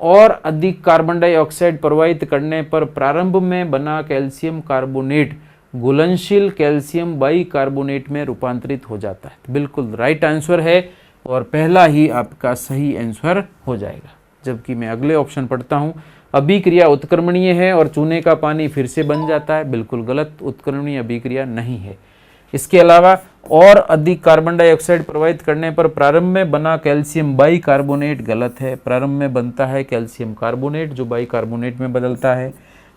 और अधिक कार्बन डाइऑक्साइड प्रवाहित करने पर प्रारंभ में बना कैल्शियम कार्बोनेट घुलनशील कैल्शियम बाइकार्बोनेट में रूपांतरित हो जाता है। बिल्कुल राइट आंसर है और पहला ही आपका सही आंसर हो जाएगा। जबकि मैं अगले ऑप्शन पढ़ता हूँ, अभिक्रिया उत्क्रमणीय है और चूने का पानी फिर से बन जाता है। बिल्कुल गलत, उत्क्रमणीय अभिक्रिया नहीं है। इसके अलावा और अधिक कार्बन डाइऑक्साइड प्रवाहित करने पर प्रारंभ में बना कैल्शियम बाइकार्बोनेट गलत है, प्रारंभ में बनता है कैल्शियम कार्बोनेट जो बाइकार्बोनेट में बदलता है।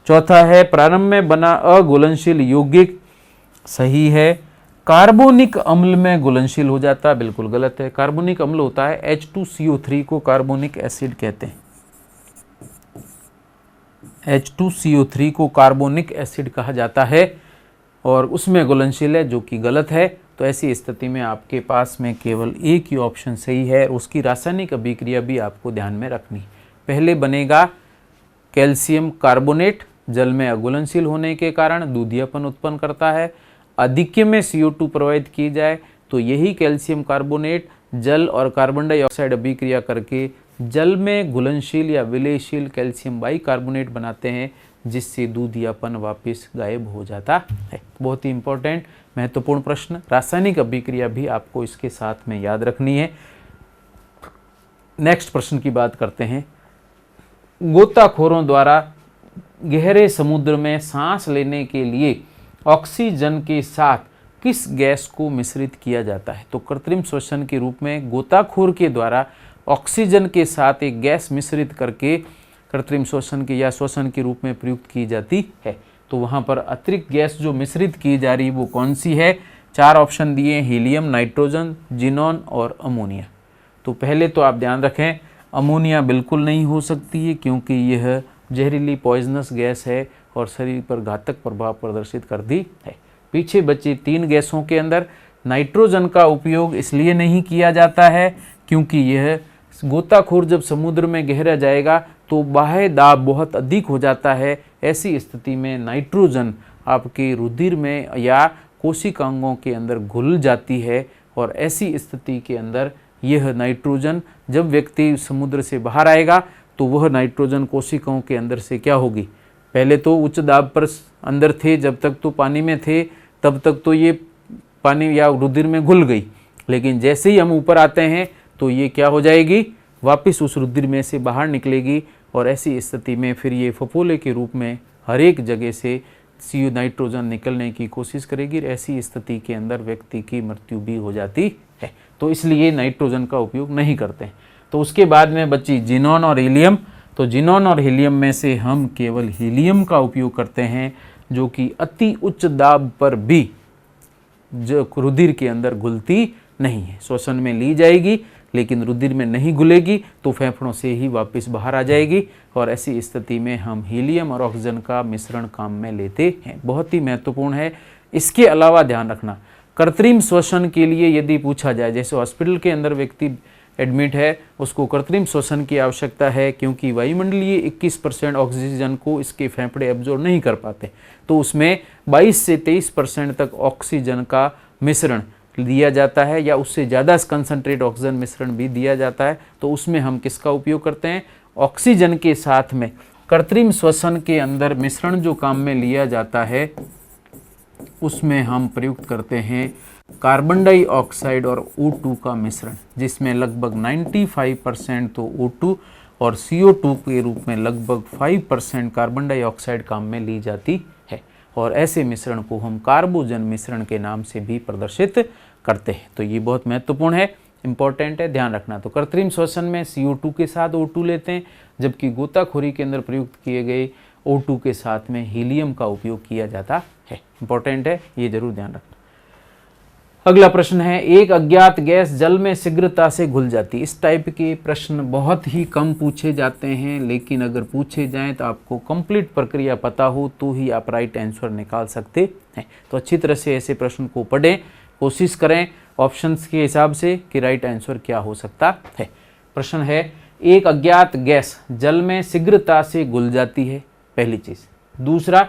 चौथा है प्रारंभ में बना अघुलनशील यौगिक, सही है। कार्बोनिक अम्ल में घुलनशील हो जाता है, बिल्कुल गलत है। कार्बोनिक अम्ल होता है H2CO3 को कार्बोनिक एसिड कहते हैं। H2CO3 को कार्बोनिक एसिड कहा जाता है और उसमें घुलनशील है, जो कि गलत है। तो ऐसी स्थिति में आपके पास में केवल एक ही ऑप्शन सही है, उसकी रासायनिक अभिक्रिया भी आपको ध्यान में रखनी। पहले बनेगा कैल्शियम कार्बोनेट, जल में अघुलनशील होने के कारण दूधियापन उत्पन्न करता है। अधिक्य में CO2 प्रवाहित की जाए तो यही कैल्शियम कार्बोनेट जल और कार्बन डाइऑक्साइड अभिक्रिया करके जल में घुलनशील या विलयशील कैल्शियम बाइकार्बोनेट बनाते हैं, जिससे दूधियापन वापस गायब हो जाता है। बहुत ही इंपॉर्टेंट महत्वपूर्ण प्रश्न। रासायनिक अभिक्रिया भी आपको इसके साथ में याद रखनी है। नेक्स्ट प्रश्न की बात करते हैं। गोताखोरों द्वारा गहरे समुद्र में सांस लेने के लिए ऑक्सीजन के साथ किस गैस को मिश्रित किया जाता है? तो कृत्रिम श्वसन के रूप में गोताखोर के द्वारा ऑक्सीजन के साथ एक गैस मिश्रित करके कृत्रिम श्वसन के या श्वसन के रूप में प्रयुक्त की जाती है। तो वहाँ पर अतिरिक्त गैस जो मिश्रित की जा रही वो कौन सी है? 4 ऑप्शन दिए, हीलियम, नाइट्रोजन, जिनॉन और अमोनिया। तो पहले तो आप ध्यान रखें, अमोनिया बिल्कुल नहीं हो सकती है, क्योंकि यह जहरीली पॉइजनस गैस है और शरीर पर घातक प्रभाव प्रदर्शित करती है। पीछे बची 3 गैसों के अंदर नाइट्रोजन का उपयोग इसलिए नहीं किया जाता है क्योंकि यह गोताखोर जब समुद्र में गहरा जाएगा तो बाह्य दाब बहुत अधिक हो जाता है। ऐसी स्थिति में नाइट्रोजन आपके रुधिर में या कोशिकांगों के अंदर घुल जाती है और ऐसी स्थिति के अंदर यह नाइट्रोजन जब व्यक्ति समुद्र से बाहर आएगा तो वह नाइट्रोजन कोशिकाओं के अंदर से क्या होगी? पहले तो उच्च दाब पर अंदर थे, जब तक तो पानी में थे तब तक तो ये पानी या रुधिर में घुल गई, लेकिन जैसे ही हम ऊपर आते हैं तो ये क्या हो जाएगी? वापस उस रुधिर में से बाहर निकलेगी और ऐसी स्थिति में फिर ये फफोले के रूप में हर एक जगह से CO नाइट्रोजन निकलने की कोशिश करेगी। ऐसी स्थिति के अंदर व्यक्ति की मृत्यु भी हो जाती है। तो इसलिए नाइट्रोजन का उपयोग नहीं करते हैं। तो उसके बाद में बची जिनॉन और हीलियम। तो जिनॉन और हीलियम में से हम केवल हीलियम का उपयोग करते हैं, जो कि अति उच्च दाब पर भी जो रुधिर के अंदर घुलती नहीं है। श्वसन में ली जाएगी लेकिन रुधिर में नहीं घुलेगी, तो फेफड़ों से ही वापस बाहर आ जाएगी और ऐसी स्थिति में हम हीलियम और ऑक्सीजन का मिश्रण काम में लेते हैं। बहुत ही महत्वपूर्ण है। इसके अलावा ध्यान रखना, कृत्रिम श्वसन के लिए यदि पूछा जाए, जैसे हॉस्पिटल के अंदर व्यक्ति एडमिट है, उसको कृत्रिम श्वसन की आवश्यकता है क्योंकि वायुमंडलीय 21% ऑक्सीजन को इसके फेफड़े एब्जॉर्ब नहीं कर पाते, तो उसमें 22 से 23% तक ऑक्सीजन का मिश्रण दिया जाता है या उससे ज़्यादा कंसंट्रेट ऑक्सीजन मिश्रण भी दिया जाता है। तो उसमें हम किसका उपयोग करते हैं? ऑक्सीजन के साथ में कृत्रिम श्वसन के अंदर मिश्रण जो काम में लिया जाता है उसमें हम प्रयुक्त करते हैं कार्बन डाइऑक्साइड और O2 का मिश्रण, जिसमें लगभग 95% तो O2 और CO2 के रूप में लगभग 5% कार्बन डाइऑक्साइड काम में ली जाती है। और ऐसे मिश्रण को हम कार्बोजन मिश्रण के नाम से भी प्रदर्शित करते हैं। तो ये बहुत महत्वपूर्ण है, इंपॉर्टेंट है, ध्यान रखना। तो कृत्रिम श्वसन में CO2 के साथ O2 लेते हैं, जबकि गोताखोरी के अंदर प्रयुक्त किए गए O2 के साथ में हीलियम का उपयोग किया जाता है। इंपॉर्टेंट है, ये जरूर ध्यान रखना। अगला प्रश्न है, एक अज्ञात गैस जल में शीघ्रता से घुल जाती। इस टाइप के प्रश्न बहुत ही कम पूछे जाते हैं, लेकिन अगर पूछे जाएं तो आपको कंप्लीट प्रक्रिया पता हो तो ही आप राइट आंसर निकाल सकते हैं। तो अच्छी तरह से ऐसे प्रश्न को पढ़ें, कोशिश करें ऑप्शंस के हिसाब से कि राइट आंसर क्या हो सकता है। प्रश्न है, एक अज्ञात गैस जल में शीघ्रता से घुल जाती है, पहली चीज। दूसरा,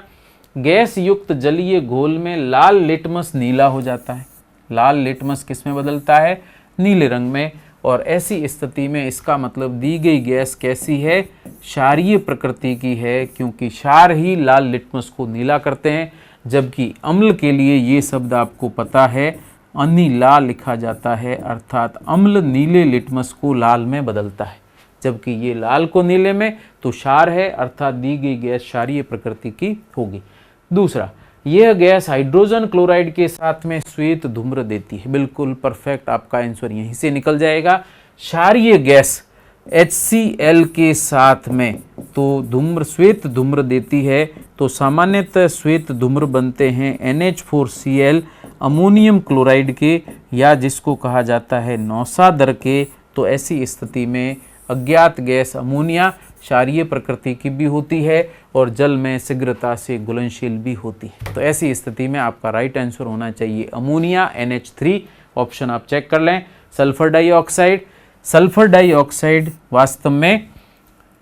गैस युक्त जलीय घोल में लाल लिटमस नीला हो जाता है। लाल लिटमस किस में बदलता है? नीले रंग में। और ऐसी स्थिति में इसका मतलब दी गई गैस कैसी है? क्षारीय प्रकृति की है, क्योंकि क्षार ही लाल लिटमस को नीला करते हैं। जबकि अम्ल के लिए ये शब्द आपको पता है, अनिला लिखा जाता है, अर्थात अम्ल नीले लिटमस को लाल में बदलता है। जबकि ये लाल को नीले में, तो क्षार है, अर्थात दी गई गैस क्षारीय प्रकृति की होगी। दूसरा, यह गैस हाइड्रोजन क्लोराइड के साथ में श्वेत धूम्र देती है। बिल्कुल परफेक्ट, आपका आंसर यहीं से निकल जाएगा। क्षारीय गैस HCl के साथ में तो धूम्र श्वेत धूम्र देती है। तो सामान्यतः श्वेत धूम्र बनते हैं NH4Cl अमोनियम क्लोराइड के या जिसको कहा जाता है नौसा दर के, तो ऐसी स्थिति में अज्ञात गैस अमोनिया क्षारीय प्रकृति की भी होती है और जल में शीघ्रता से घुलनशील भी होती है। तो ऐसी स्थिति में आपका राइट आंसर होना चाहिए अमोनिया NH3। ऑप्शन आप चेक कर लें। सल्फर डाइऑक्साइड, सल्फर डाइऑक्साइड वास्तव में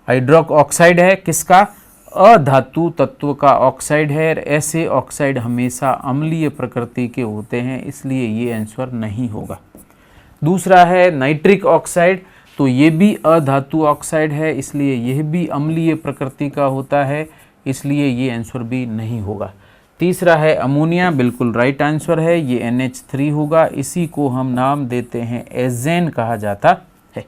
हाइड्रोक ऑक्साइड है, किसका? अधातु तत्व का ऑक्साइड है। ऐसे ऑक्साइड हमेशा अम्लीय प्रकृति के होते हैं, इसलिए ये आंसर नहीं होगा। दूसरा है नाइट्रिक ऑक्साइड, तो ये भी अधातु ऑक्साइड है, इसलिए यह भी अम्लीय प्रकृति का होता है, इसलिए ये आंसर भी नहीं होगा। तीसरा है अमोनिया, बिल्कुल राइट आंसर है, ये NH3 होगा। इसी को हम नाम देते हैं एजेन कहा जाता है।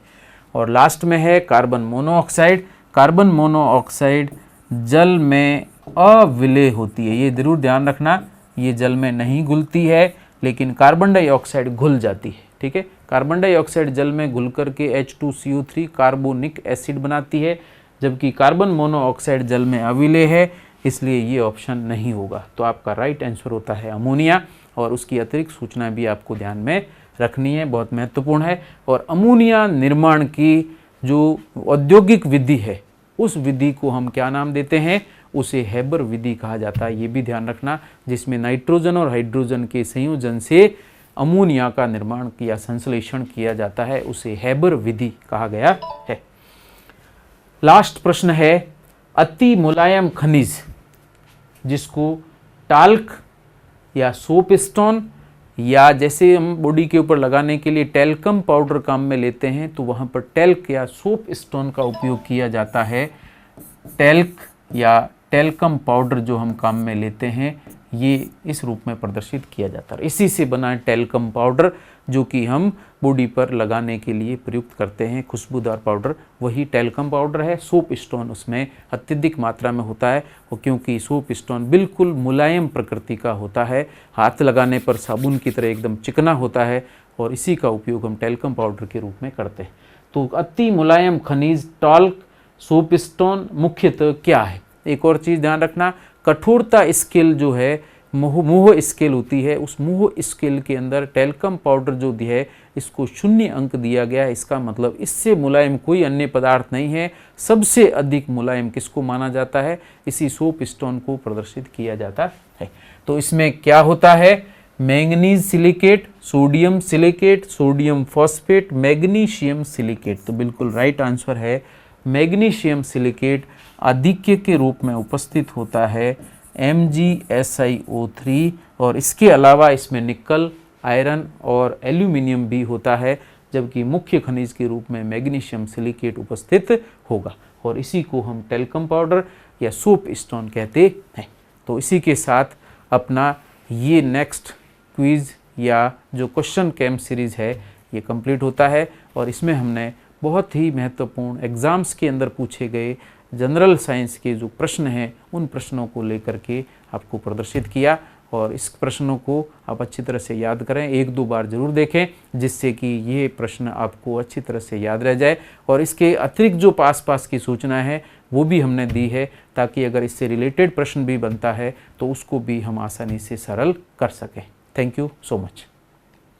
और लास्ट में है कार्बन मोनोऑक्साइड। कार्बन मोनोऑक्साइड जल में अविलेय होती है, ये जरूर ध्यान रखना, ये जल में नहीं घुलती है, लेकिन कार्बन डाइऑक्साइड घुल जाती है। ठीक है, कार्बन डाइऑक्साइड जल में घुल करके H2CO3 कार्बोनिक एसिड बनाती है, जबकि कार्बन मोनोऑक्साइड जल में अविलेय है, इसलिए ये ऑप्शन नहीं होगा। तो आपका राइट आंसर होता है अमोनिया। और उसकी अतिरिक्त सूचना भी आपको ध्यान में रखनी है, बहुत महत्वपूर्ण है। और अमोनिया निर्माण की जो औद्योगिक विधि है, उस विधि को हम क्या नाम देते हैं? उसे हेबर विधि कहा जाता है, ये भी ध्यान रखना, जिसमें नाइट्रोजन और हाइड्रोजन के संयोजन से अमोनिया का निर्माण किया, संश्लेषण किया जाता है, उसे हेबर विधि कहा गया है। लास्ट प्रश्न है अति मुलायम खनिज, जिसको टाल्क या सोप स्टोन या जैसे हम बॉडी के ऊपर लगाने के लिए टेल्कम पाउडर काम में लेते हैं, तो वहाँ पर टेल्क या सोप स्टोन का उपयोग किया जाता है। टेल्क या टेल्कम पाउडर जो हम काम में लेते हैं, ये इस रूप में प्रदर्शित किया जाता है। इसी से बना टेल्कम पाउडर जो कि हम बॉडी पर लगाने के लिए प्रयुक्त करते हैं, खुशबूदार पाउडर, वही टेल्कम पाउडर है। सोप स्टोन उसमें अत्यधिक मात्रा में होता है, और क्योंकि सोप स्टोन बिल्कुल मुलायम प्रकृति का होता है, हाथ लगाने पर साबुन की तरह एकदम चिकना होता है, और इसी का उपयोग हम टेल्कम पाउडर के रूप में करते हैं। तो अति मुलायम खनिज टाल्क, सोप स्टोन मुख्यतः क्या है? एक और चीज़ ध्यान रखना, कठोरता स्केल जो है, मोह स्केल होती है, उस मोह स्केल के अंदर टेल्कम पाउडर जो है इसको 0 अंक दिया गया है। इसका मतलब इससे मुलायम कोई अन्य पदार्थ नहीं है। सबसे अधिक मुलायम किसको माना जाता है? इसी सोप स्टोन को प्रदर्शित किया जाता है। तो इसमें क्या होता है? Manganese silicate, sodium silicate, sodium phosphate, magnesium silicate. तो बिल्कुल राइट आंसर है मैग्नीशियम सिलिकेट आधिक्य के रूप में उपस्थित होता है MgSiO3, और इसके अलावा इसमें निकल, आयरन और एल्यूमिनियम भी होता है, जबकि मुख्य खनिज के रूप में मैग्नीशियम सिलिकेट उपस्थित होगा, और इसी को हम टेल्कम पाउडर या सोप स्टोन कहते हैं। तो इसी के साथ अपना ये नेक्स्ट क्विज़ या जो क्वेश्चन कैम सीरीज़ है ये कंप्लीट होता है, और इसमें हमने बहुत ही महत्वपूर्ण एग्ज़ाम्स के अंदर पूछे गए जनरल साइंस के जो प्रश्न हैं उन प्रश्नों को लेकर के आपको प्रदर्शित किया, और इस प्रश्नों को आप अच्छी तरह से याद करें, 1-2 बार ज़रूर देखें, जिससे कि ये प्रश्न आपको अच्छी तरह से याद रह जाए। और इसके अतिरिक्त जो पास की सूचना है वो भी हमने दी है, ताकि अगर इससे रिलेटेड प्रश्न भी बनता है तो उसको भी हम आसानी से सरल कर सकें। Thank you so much.